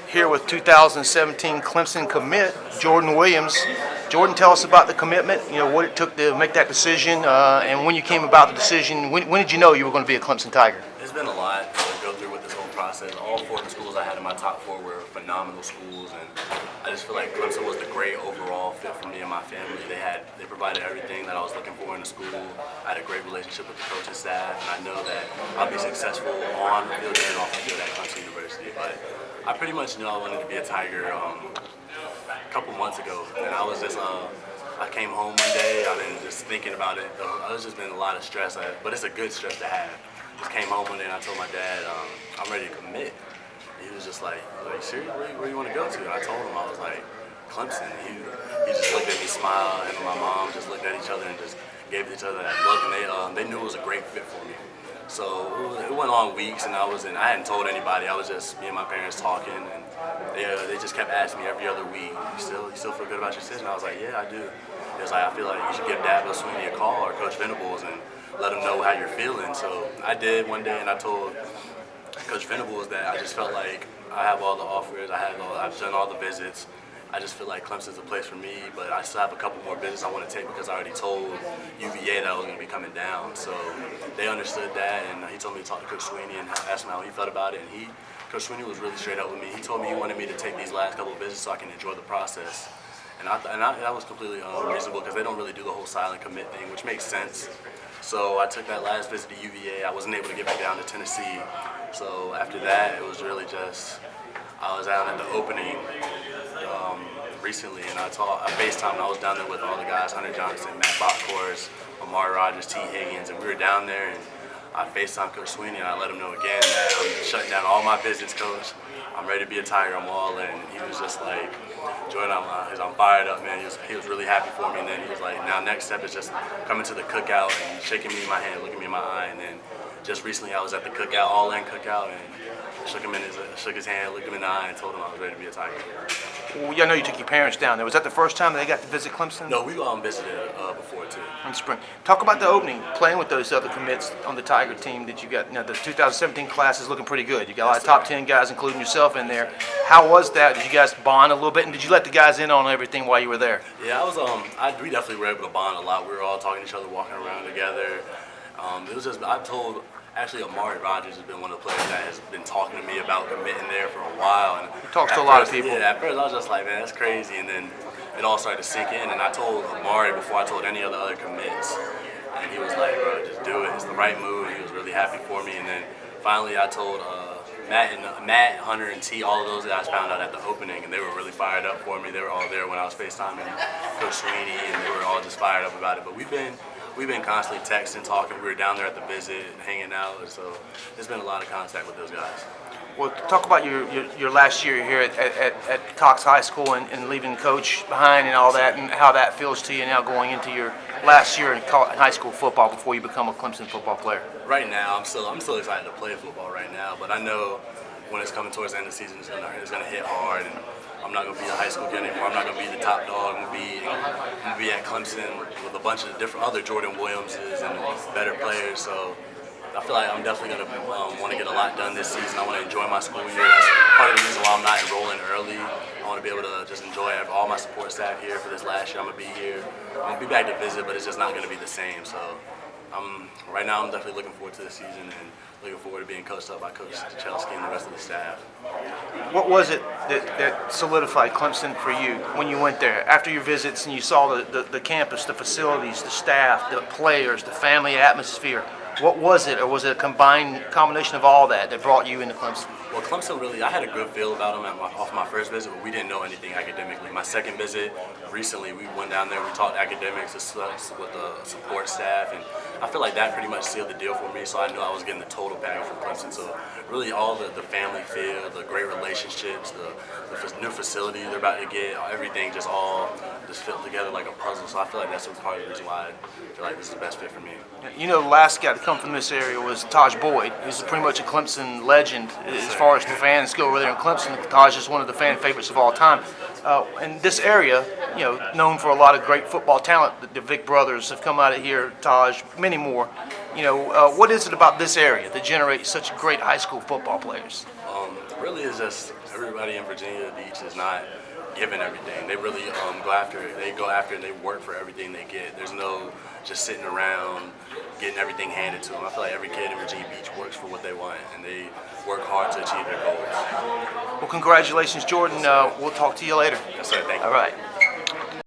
here with 2017 Clemson commit, Jordan Williams. Jordan, tell us about the commitment, what it took to make that decision, and when you came about the decision. When did you know you were going to be a Clemson Tiger? It's been a lot to go through with this whole process. All four of the schools I had in my top four were phenomenal schools, and I just feel like Clemson was the great overall fit for me and my family. They provided everything that I was looking for in the school. I had a great relationship with the coaching staff, and I know that I'll be successful on the field and off the field at Clemson University. But I pretty much knew I wanted to be a Tiger a couple months ago, and I was just I came home one day, I've been just thinking about it. There's just been a lot of stress, but it's a good stress to have. Just came home one day and I told my dad, I'm ready to commit. He was just like, seriously, where you want to go to? And I told him, I was like, Clemson. He just looked at me, smiled, and my mom just looked at each other and just gave each other that look, and they knew it was a great fit for me. So it went on weeks, and I hadn't told anybody. I was just me and my parents talking, and they just kept asking me every other week, you still feel good about your decision? I was like, yeah, I do. It was like, I feel like you should give Dabo Swinney a call or Coach Venables and let them know how you're feeling. So I did one day, and I told Coach Venables that I just felt like I have all the offers, I've done all the visits. I just feel like Clemson's a place for me, but I still have a couple more visits I want to take because I already told UVA that I was going to be coming down. So they understood that, and he told me to talk to Coach Swinney and ask him how he felt about it. And Coach Swinney was really straight up with me. He told me he wanted me to take these last couple of visits so I can enjoy the process. And that was completely unreasonable because they don't really do the whole silent commit thing, which makes sense. So I took that last visit to UVA. I wasn't able to get back down to Tennessee. So after that, it was really just, I was out at the opening recently, and I FaceTimed. I was down there with all the guys, Hunter Johnson, Matt Botkhorst, Amari Rogers, T. Higgins, and we were down there, and I FaceTimed Coach Swinney, and I let him know again that I'm shutting down all my visits, Coach. I'm ready to be a Tiger. I'm all in. And he was just like, Jordan, I'm fired up, man. He was really happy for me, and then he was like, now next step is just coming to the cookout and shaking me in my hand, looking me in my eye, and then just recently I was at the cookout, all-in cookout, and shook his hand, looked him in the eye, and told him I was ready to be a Tiger. Well, I know you took your parents down there. Was that the first time they got to visit Clemson? No, we visited before too. In spring. Talk about the opening, playing with those other commits on the Tiger team that you got. The 2017 class is looking pretty good. You got a lot of top 10 guys, including yourself, in there. How was that? Did you guys bond a little bit, and did you let the guys in on everything while you were there? Yeah, we definitely were able to bond a lot. We were all talking to each other, walking around together. It was just, actually, Amari Rogers has been one of the players that has been talking to me about committing there for a while. And he talks to a lot of people. Yeah, at first I was just like, man, that's crazy. And then it all started to sink in. And I told Amari before I told any of the other commits. And he was like, bro, just do it. It's the right move. He was really happy for me. And then finally I told Matt, Hunter, and T, all of those guys found out at the opening. And they were really fired up for me. They were all there when I was FaceTiming Coach Swinney. And they were all just fired up about it. But we've been constantly texting, talking. We were down there at the visit, hanging out, so there's been a lot of contact with those guys. Well, talk about your last year here at Cox High School and leaving Coach behind and all that, and how that feels to you now going into your last year in high school football before you become a Clemson football player. Right now, I'm still excited to play football right now, but I know when it's coming towards the end of the season, it's gonna hit hard. And I'm not going to be the high school kid anymore. I'm not going to be the top dog. I'm going to be at Clemson with a bunch of different other Jordan Williamses and better players. So I feel like I'm definitely going to want to get a lot done this season. I want to enjoy my school year. That's part of the reason why I'm not enrolling early. I want to be able to just enjoy all my support staff here for this last year. I'm going to be here. I'm going to be back to visit, but it's just not going to be the same. So right now I'm definitely looking forward to the season and looking forward to being coached up by Coach Chelsky and the rest of the staff. What was it that solidified Clemson for you when you went there? After your visits and you saw the campus, the facilities, the staff, the players, the family atmosphere, what was it, or was it a combination of all that brought you into Clemson? Well, Clemson really, I had a good feel about them off my first visit, but we didn't know anything academically. My second visit, recently, we went down there, we talked academics with the support staff, and I feel like that pretty much sealed the deal for me, so I knew I was getting the total package from Clemson. So really all the family feel, the great relationships, the new facility they're about to get, everything just fit together like a puzzle. So I feel like that's part of the reason why I feel like this is the best fit for me. You know, the last guy to come from this area was Taj Boyd. He's pretty much a Clemson legend as far as the fans go over there in Clemson. Taj is one of the fan favorites of all time. In this area, known for a lot of great football talent. The Vic brothers have come out of here, Taj, many more. What is it about this area that generates such great high school football players? Really, is just everybody in Virginia Beach is not given everything. They really go after it. They go after it and they work for everything they get. There's no just sitting around getting everything handed to them. I feel like every kid in Virginia Beach works for what they want and they work hard to achieve their goals. Well, congratulations, Jordan. We'll talk to you later. Yes, sir. Thank you. All right.